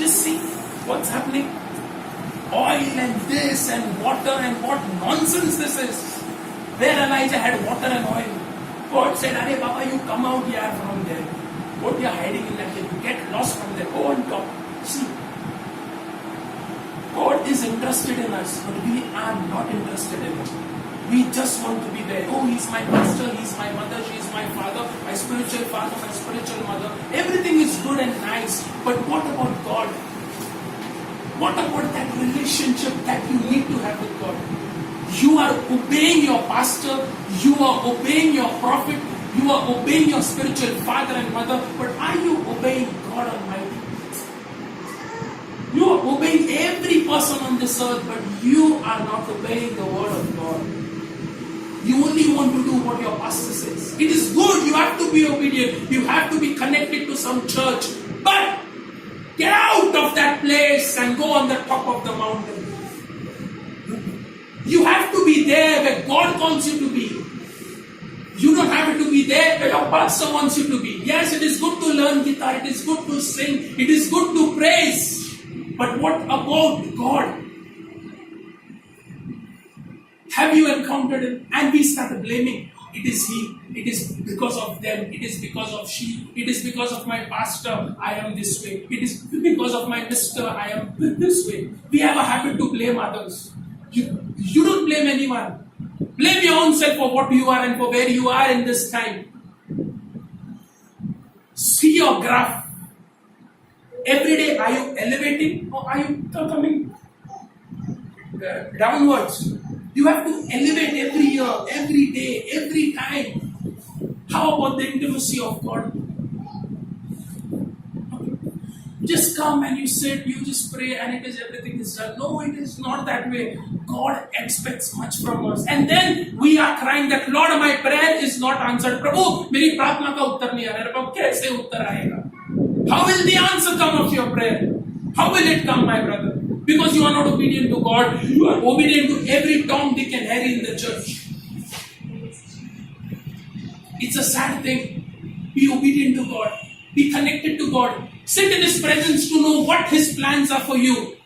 Just see what's happening. Oil and this and water and what nonsense this is. Where Elijah had water and oil. God said, Arey Baba, you come out here from there. What you are hiding in that cave, you get lost from there. Go on top. See. God is interested in us, but we are not interested in Him. We just want to be there. Oh, He's my pastor, He's my mother, she's my father, my spiritual father, my spiritual mother. Everything is good and nice. But what about God? What about that relationship that you need to have with God? You are obeying your pastor, you are obeying your prophet, you are obeying your spiritual father and mother, but are you obeying God Almighty? You are obeying every person on this earth, but you are not obeying the word of God. You only want to do what your pastor says. It is good, you have to be obedient, you have to be connected to some church, but get out of that place and go on the top of the mountain. You have to be there where God wants you to be. You don't have to be there where your pastor wants you to be. Yes, it is good to learn guitar, it is good to sing, it is good to praise. But what about God? Have you encountered Him? And we start blaming. It is he. It is because of them. It is because of she. It is because of my pastor. I am this way. It is because of my mister. I am this way. We have a habit to blame others. You don't blame anyone. Blame your own self for what you are and for where you are in this time. See your graph. Every day, are you elevating or are you coming downwards? You have to elevate every year, every day, every time. How about the intimacy of God? Just come and you sit, you just pray and everything is done. No, it is not that way. God expects much from us. And then we are crying that, Lord, my prayer is not answered. Prabhu, मेरी प्रार्थना का उत्तर नहीं आ रहा है. प्रभु, कैसे उत्तर आएगा? How will the answer come of your prayer? How will it come, my brother? Because you are not obedient to God. You are obedient to every Tom, Dick and Harry in the church. It's a sad thing. Be obedient to God. Be connected to God. Sit in His presence to know what His plans are for you.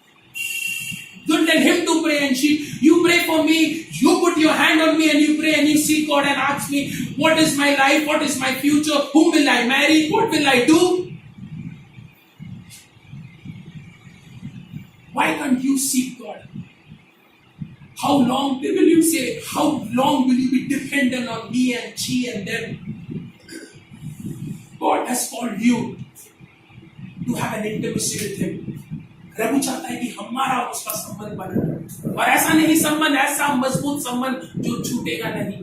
Don't tell Him to pray and you pray for me. You put your hand on me and you pray and you seek God and ask me, what is my life? What is my future? Whom will I marry? What will I do? Why can't you seek God? How long will you say? How long will you be dependent on me and she and them? God has called you to have an intimacy with Him. प्रभु चाहता है कि हमारा उसका संबंध बना रहे और ऐसा नहीं संबंध, ऐसा मजबूत संबंध जो छूटेगा नहीं.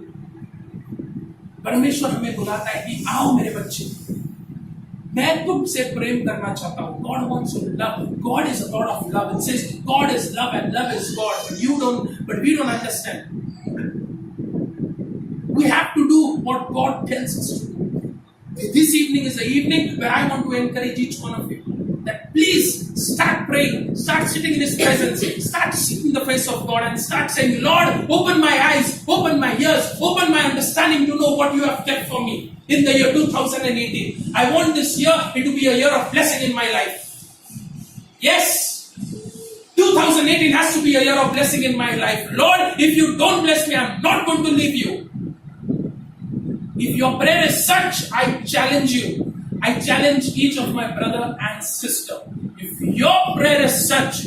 परमेश्वर हमें बुलाता है कि आओ मेरे बच्चे, मैं तुमसे प्रेम करना चाहता हूँ. God wants to love. God is a God of love. It says God is love and love is God. But we don't understand. We have to do what God tells us to do. This evening is the evening where I want to encourage each one of you that please start praying, start sitting in His presence, start seeking the face of God and start saying, Lord, open my eyes, open my ears, open my understanding to know what you have kept for me in the year 2018. I want this year to be a year of blessing in my life. Yes, 2018 has to be a year of blessing in my life. Lord, if you don't bless me, I'm not going to leave you. If your prayer is such, I challenge you. I challenge each of my brother and sister. If your prayer is such,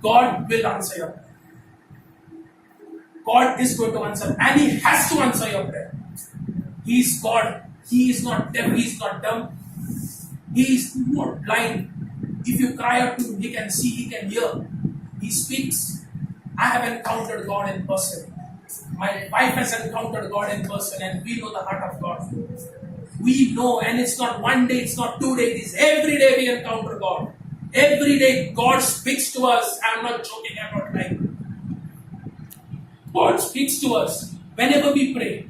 God will answer your prayer. God is going to answer, and He has to answer your prayer. He is God. He is not deaf. He is not dumb. He is not blind. If you cry out to Him, He can see, He can hear. He speaks. I have encountered God in person. My wife has encountered God in person, and we know the heart of God. We know, and it's not one day, it's not 2 days, it's every day we encounter God. Every day God speaks to us. I'm not joking, I'm not lying. God speaks to us whenever we pray.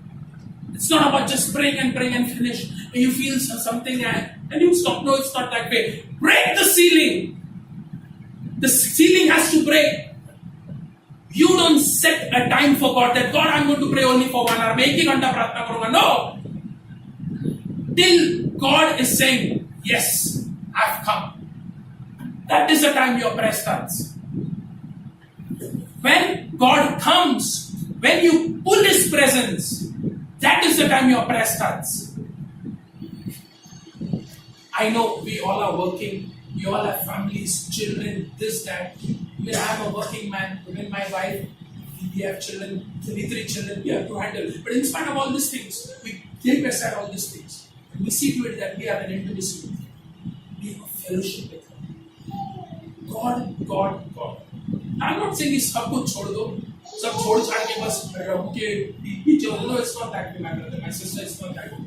It's not about just praying and finish. When you feel something and you stop. No, it's not that way. Break the ceiling. The ceiling has to break. You don't set a time for God that God, I'm going to pray only for 1 hour. No. Till God is saying, yes, I've come. That is the time your prayer starts. When God comes, when you pull His presence, that is the time your prayer starts. I know we all are working, we all have families, children, this, that. Even I am a working man, even my wife, we have children, 33 children, we have to handle. But in spite of all these things, we take aside all these things. And we see to it that we have an intimacy with Him. We have a fellowship with Him. God. I'm not saying सब कुछ छोड़ दो, सब छोड़ छाड़ के बस रहो के पीछे हो दो. It's not that way, my brother, my sister. It's not that way.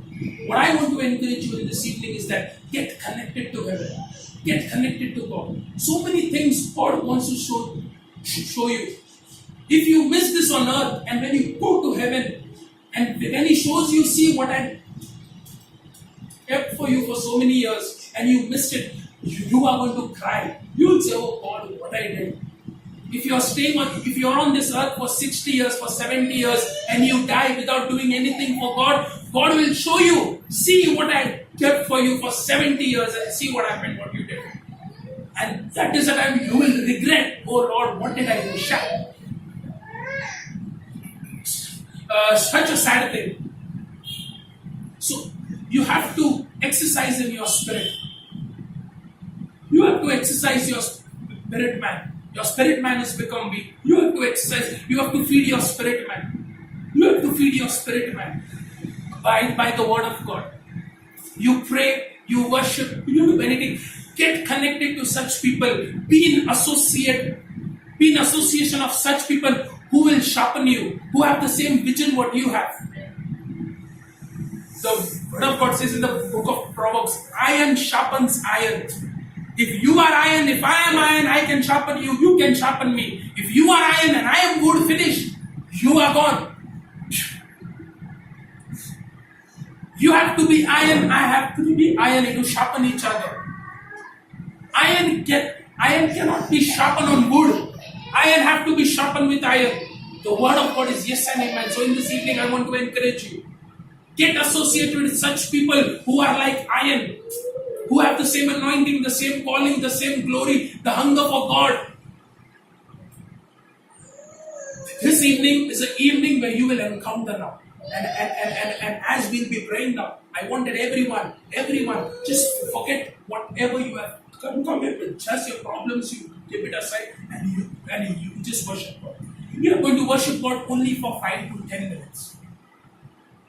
What I want to encourage you in this evening is that get connected to heaven, get connected to God. So many things God wants to show you. If you miss this on earth, and when you go to heaven, and when He shows you, see what I kept for you for so many years, and you missed it, you are going to cry. You will say, "Oh God, what I did." If you're on this earth for 60 years, for 70 years, and you die without doing anything for God, God will show you, see what I kept for you for 70 years, and see what happened, what you did. And that is the time you will regret, "Oh Lord, what did I do?" Such a sad thing. So you have to exercise in your spirit. You have to exercise your spirit man. Your spirit man has become weak. You have to exercise. You have to feed your spirit man. You have to feed your spirit man by the word of God. You pray, you worship, you do anything. Get connected to such people. Be in association of such people who will sharpen you, who have the same vision what you have. The word of God says in the book of Proverbs, iron sharpens iron. If you are iron, if I am iron, I can sharpen you, you can sharpen me. If you are iron and I am wood, finished, you are gone. You have to be iron, I have to be iron to sharpen each other. Iron cannot be sharpened on wood. Iron have to be sharpened with iron. The word of God is yes and amen. So in this evening, I want to encourage you. Get associated with such people who are like iron, who have the same anointing, the same calling, the same glory, the hunger for God. This evening is an evening where you will encounter now. And as we'll be praying now, I wanted everyone, just forget whatever you have come here with. Just your problems, you keep it aside and you just worship God. We are going to worship God only for 5 to 10 minutes.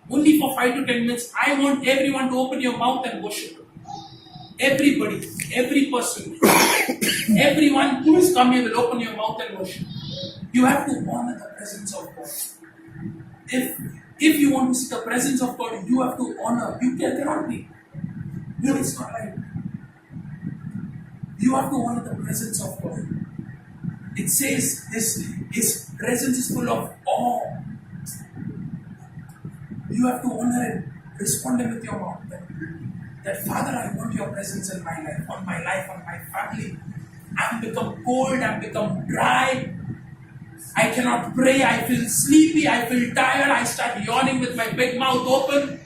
Only for 5 to 10 minutes. I want everyone to open your mouth and worship. Everybody, every person, everyone who is come here will open your mouth and worship. You have to honor the presence of God. If you want to see the presence of God, you have to honor. You cannot be. No, it's not right. You have to honor the presence of God. It says His presence is full of awe. You have to honor it. Respond with your mouth. That Father, I want your presence in my life, on my family. I've become cold, I've become dry. I cannot pray, I feel sleepy, I feel tired, I start yawning with my big mouth open.